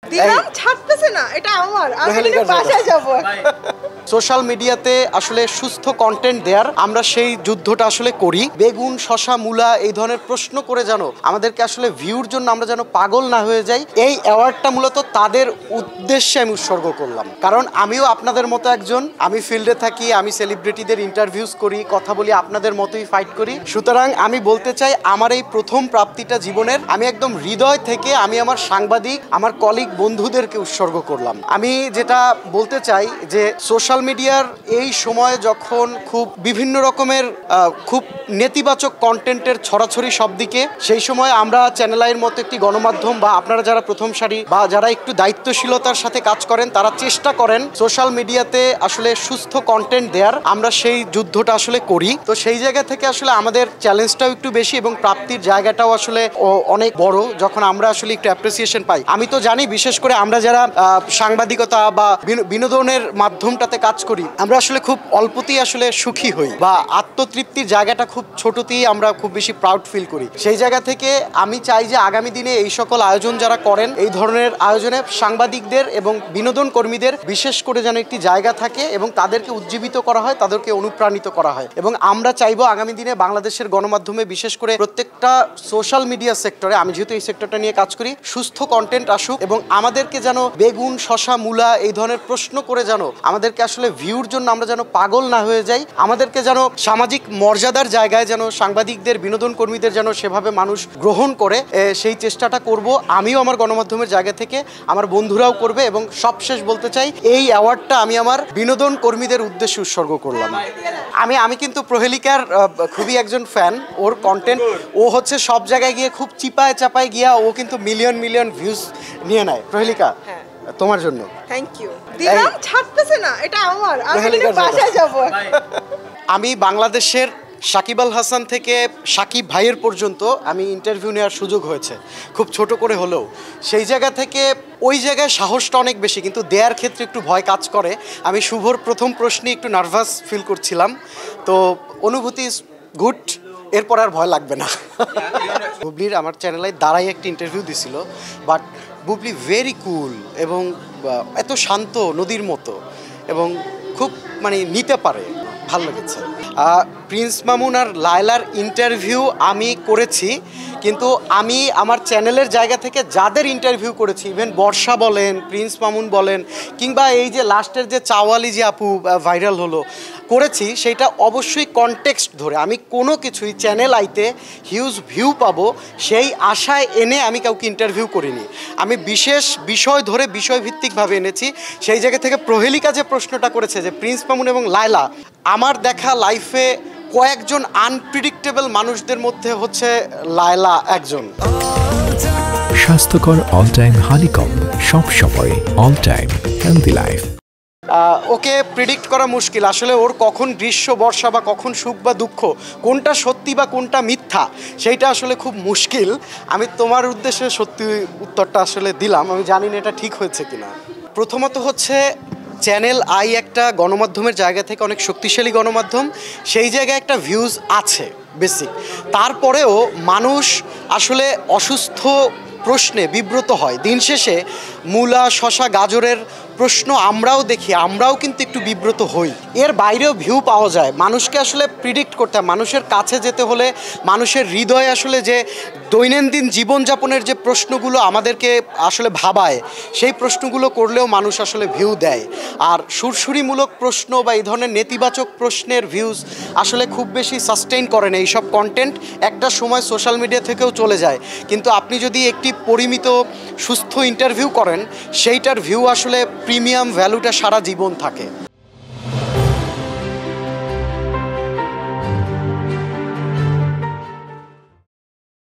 দিলাম ছাড়তেছে না, এটা আমার, আমি বাসায় যাব। সোশ্যাল মিডিয়াতে আসলে সুস্থ কন্টেন্ট দেওয়ার আমরা সেই যুদ্ধটা আসলে করি। বেগুন, শশা, মূলা এই ধরনের প্রশ্ন করে জানো আমাদেরকে আসলে ভিউর জন্য আমরা যেন পাগল না হয়ে যাই, এই অ্যাওয়ার্ডটা মূলত তাদের উদ্দেশ্যে আমি উৎসর্গ করলাম। কারণ আমিও আপনাদের মতো একজন, আমি ফিল্ডে থাকি, আমি সেলিব্রিটিদের ইন্টারভিউজ করি, কথা বলি, আপনাদের মতোই ফাইট করি। সুতরাং আমি বলতে চাই আমার এই প্রথম প্রাপ্তিটা জীবনের আমি একদম হৃদয় থেকে আমি আমার সাংবাদিক, আমার কলিগ, বন্ধুদেরকে উৎসর্গ করলাম। আমি যেটা বলতে চাই যে সোশ্যাল মিডিয়ার এই সময়ে যখন খুব বিভিন্ন রকমের খুব নেতিবাচক কন্টেন্টের ছড়াছড়ি সব দিকে, সেই সময় আমরা চ্যানেল আইয়ের মতো একটি গণমাধ্যম বা আপনারা যারা প্রথম সারি বা যারা একটু দায়িত্বশীলতার সাথে কাজ করেন তারা চেষ্টা করেন সোশ্যাল মিডিয়াতে আসলে সুস্থ কন্টেন্ট দেওয়ার, আমরা সেই যুদ্ধটা আসলে করি। তো সেই জায়গা থেকে আসলে আমাদের চ্যালেঞ্জটাও একটু বেশি এবং প্রাপ্তির জায়গাটাও আসলে অনেক বড় যখন আমরা আসলে একটু অ্যাপ্রিসিয়েশন পাই। আমি তো জানি বিশেষ করে আমরা যারা সাংবাদিকতা বা বিনোদনের মাধ্যমটাতে কাজ করি আমরা আসলে খুব অল্পতেই আসলে সুখী হই বা আত্মতৃপ্তির জায়গাটা খুব ছোটতেই আমরা খুব বেশি প্রাউড ফিল করি। সেই জায়গা থেকে আমি চাই যে আগামী দিনে এই সকল আয়োজন যারা করেন এই ধরনের আয়োজনে সাংবাদিকদের এবং বিনোদন কর্মীদের বিশেষ করে যেন একটি জায়গা থাকে এবং তাদেরকে উজ্জীবিত করা হয়, তাদেরকে অনুপ্রাণিত করা হয়। এবং আমরা চাইবো আগামী দিনে বাংলাদেশের গণমাধ্যমে বিশেষ করে প্রত্যেকটা সোশ্যাল মিডিয়া সেক্টরে, আমি যেহেতু এই সেক্টরটা নিয়ে কাজ করি, সুস্থ কন্টেন্ট আসুক এবং আমাদেরকে যেন বেগুন, শশা, মূলা এই ধরনের প্রশ্ন করে যেন আমাদেরকে আসলে ভিউর জন্য আমরা যেন পাগল না হয়ে যাই, আমাদেরকে যেন সামাজিক মর্যাদার জায়গায় যেন সাংবাদিকদের, বিনোদন কর্মীদের যেন সেভাবে মানুষ গ্রহণ করে, সেই চেষ্টাটা করব। আমিও আমার গণমাধ্যমের জায়গা থেকে, আমার বন্ধুরাও করবে। এবং সবশেষ বলতে চাই এই অ্যাওয়ার্ডটা আমি আমার বিনোদন কর্মীদের উদ্দেশ্যে উৎসর্গ করলাম। আমি কিন্তু প্রহেলিকার খুবই একজন ফ্যান, ওর কন্টেন্ট ও হচ্ছে সব জায়গায় গিয়ে খুব চিপায় চাপায় গিয়া ও কিন্তু মিলিয়ন মিলিয়ন ভিউজ নিয়ে নেয়। প্রহেলিকা তোমার জন্য থ্যাংক ইউ। দিলাম ছাড়তেছে না, এটা আমার, আমি বাসায় যাব। আমি বাংলাদেশের সাকিব আল হাসান থেকে সাকিব ভাইয়ের পর্যন্ত আমি ইন্টারভিউ নেওয়ার সুযোগ হয়েছে, খুব ছোট করে হলেও। সেই জায়গা থেকে ওই জায়গায় সাহসটা অনেক বেশি, কিন্তু দেওয়ার ক্ষেত্রে একটু ভয় কাজ করে। আমি শুভর প্রথম প্রশ্নে একটু নার্ভাস ফিল করছিলাম, তো অনুভূতি গুড, এরপর আর ভয় লাগবে না। বুবলির আমার চ্যানেলে দাঁড়াই একটা ইন্টারভিউ দিছিল, বাট বুবলি ভেরি কুল এবং এত শান্ত নদীর মতো এবং খুব মানে নিতে পারে, ভালো লেগেছে। প্রিন্স মামুন আর লায়লার ইন্টারভিউ আমি করেছি, কিন্তু আমি আমার চ্যানেলের জায়গা থেকে যাদের ইন্টারভিউ করেছি, ইভেন বর্ষা বলেন, প্রিন্স মামুন বলেন, কিংবা এই যে লাস্টের যে চাওয়ালি যে আপু ভাইরাল হলো করেছি, সেটা অবশ্যই কনটেক্সট ধরে। আমি কোনো কিছুই চ্যানেল আইতে হিউজ ভিউ পাবো সেই আশায় এনে আমি কাউকে ইন্টারভিউ করিনি। আমি বিশেষ বিষয় ধরে বিষয়ভিত্তিকভাবে এনেছি। সেই জায়গা থেকে প্রহেলিকা যে প্রশ্নটা করেছে যে প্রিন্স মামুন এবং লায়লা, আমার দেখা লাইফে কয়েকজন আনপ্রিডিক্টেবল মানুষদের মধ্যে হচ্ছে লায়লা একজন। স্বাস্থ্যকর অল টাইম হানিকম, সব সময় অল টাইম হেলদি লাইফ। ওকে প্রিডিক্ট করা মুশকিল আসলে, ওর কখন গ্রীষ্ম, বর্ষা বা কখন সুখ বা দুঃখ, কোনটা সত্যি বা কোনটা মিথ্যা, সেইটা আসলে খুব মুশকিল। আমি তোমার উদ্দেশ্যে সত্যি উত্তরটা আসলে দিলাম, আমি জানি না এটা ঠিক হয়েছে কিনা। প্রথমত হচ্ছে চ্যানেল আই একটা গণমাধ্যমের জায়গা থেকে অনেক শক্তিশালী গণমাধ্যম, সেই জায়গায় একটা ভিউজ আছে বেসিক। তারপরেও মানুষ আসলে অসুস্থ প্রশ্নে বিব্রত হয়। দিন শেষে মূলা, শশা, গাজরের প্রশ্ন আমরাও দেখি, আমরাও কিন্তু একটু বিব্রত হই। এর বাইরেও ভিউ পাওয়া যায়। মানুষকে আসলে প্রিডিক্ট করতে হয়, মানুষের কাছে যেতে হলে মানুষের হৃদয়ে আসলে যে দৈনন্দিন জীবনযাপনের যে প্রশ্নগুলো আমাদেরকে আসলে ভাবায়, সেই প্রশ্নগুলো করলেও মানুষ আসলে ভিউ দেয়। আর সুরসুরিমূলক প্রশ্ন বা এই ধরনের নেতিবাচক প্রশ্নের ভিউজ আসলে খুব বেশি সাস্টেইন করে না। এইসব কন্টেন্ট একটা সময় সোশ্যাল মিডিয়া থেকেও চলে যায়, কিন্তু আপনি যদি একটি পরিমিত সুস্থ ইন্টারভিউ করেন সেইটার ভিউ আসলে প্রিমিয়াম ভ্যালুটা সারা জীবন থাকে।